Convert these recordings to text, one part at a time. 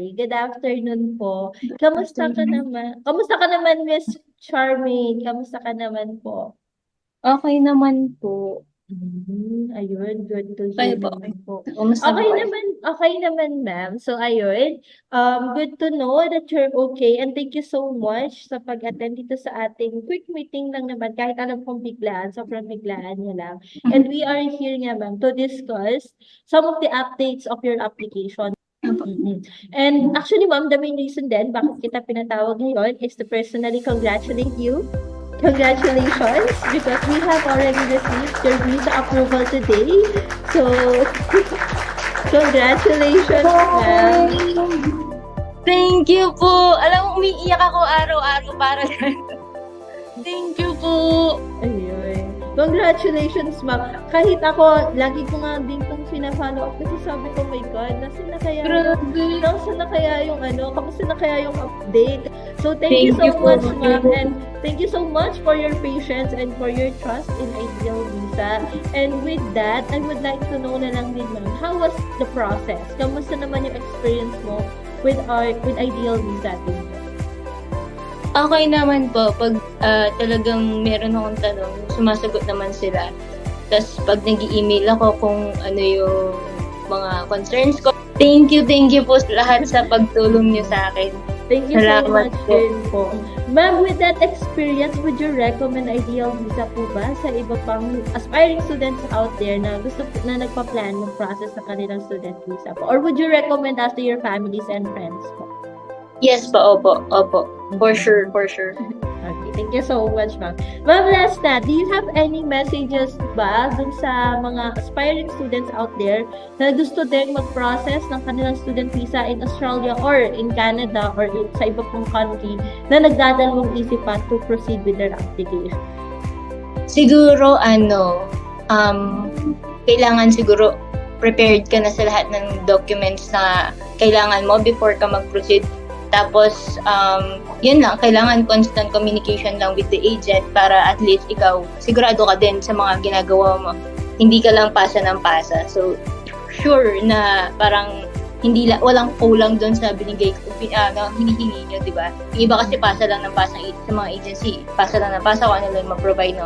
sorry. Good afternoon po. Kamusta ka naman, Miss Charmaine? Kamusta ka naman po? Okay naman po. Ayun, good to Kayo hear po? naman po. Kumusta po kayo? Okay naman, ma'am. So, ayun, good to know that you're okay and thank you so much sa pag-attend dito sa ating quick meeting lang naman kahit alam kong biglaan, sobrang biglaan niya lang. And we are here nga, ma'am, to discuss some of the updates of your application. Opo. And actually, ma'am, the main reason din bakit kita pinatawag ngayon is to personally congratulate you. Congratulations, because we have already received your visa approval today. So, congratulations, ma'am. Thank you po. Alam mo, umiiyak ako araw-araw para Thank you po. Ayun. Congratulations, ma'am. Kahit ako, lagi ko nga din itong sina-follow up kasi sabi ko, my God, nasaan na kaya kamusta na kaya yung update? So, thank you so much, ma'am. And thank you so much for your patience and for your trust in Ideal Visa. And with that, I would like to know na lang din, ma'am, how was the process? Kamusta naman yung experience mo with Ideal Visa team? Okay naman po. Pag talagang meron akong tanong, sumasagot naman sila. Tapos pag nag-email ako kung ano yung mga concerns ko. Thank you po lahat sa pagtulong niyo sa akin. Thank you so Salamat much din po. Ma'am, with that experience, would you recommend Ideal Visa po ba sa iba pang aspiring students out there na nagpa-plan ng process sa kanilang student visa po? Or would you recommend us to your families and friends po? Yes po, opo. For sure. Okay, thank you so much, ma'am. Ma'am, last na, do you have any messages ba dun sa mga aspiring students out there na gusto din mag-process ng kanilang student visa in Australia or in Canada or sa iba pong country na nagdadalawang isipan to proceed with their application? Siguro kailangan siguro prepared ka na sa lahat ng documents na kailangan mo before ka mag-proceed. Tapos, yun lang, kailangan constant communication lang with the agent para at least ikaw, sigurado ka din sa mga ginagawa mo. Hindi ka lang pasa ng pasa. So, sure na parang walang kulang doon sa hinihingi nyo, di ba? Yung iba kasi pasa lang ng pasa sa mga agency. Pasa lang ng pasa kung ano lang ma-provide no.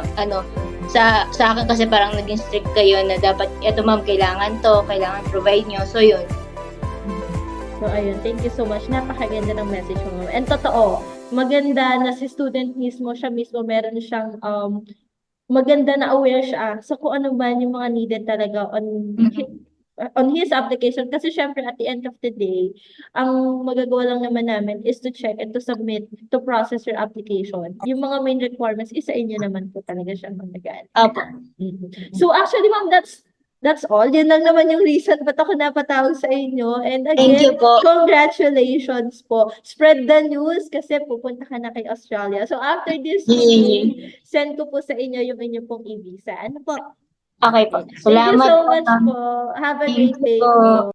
Sa akin kasi parang naging strict kayo na dapat, eto ma'am, kailangan provide nyo. So, yun. So, ayun. Thank you so much. Napakaganda ng message mo. And totoo, maganda na si student mismo, siya mismo, meron siyang maganda na aware siya sa kung ano man yung mga needed talaga on his application. Kasi syempre, at the end of the day, ang magagawa lang naman namin is to check and to submit, to process your application. Yung mga main requirements, isa inyo naman po talaga siya mag-agal. Opo. So, actually, ma'am, that's all. Yun lang naman yung reason ba't ako napatawag sa inyo. And Thank you again, po. congratulations po. Spread the news kasi pupunta ka na kay Australia. So after this meeting, send ko po sa inyo yung inyo pong e-visa. Ano po? Okay po. Thank you Salamat so po, much ma'am. po. Have a Thank great you day po. po.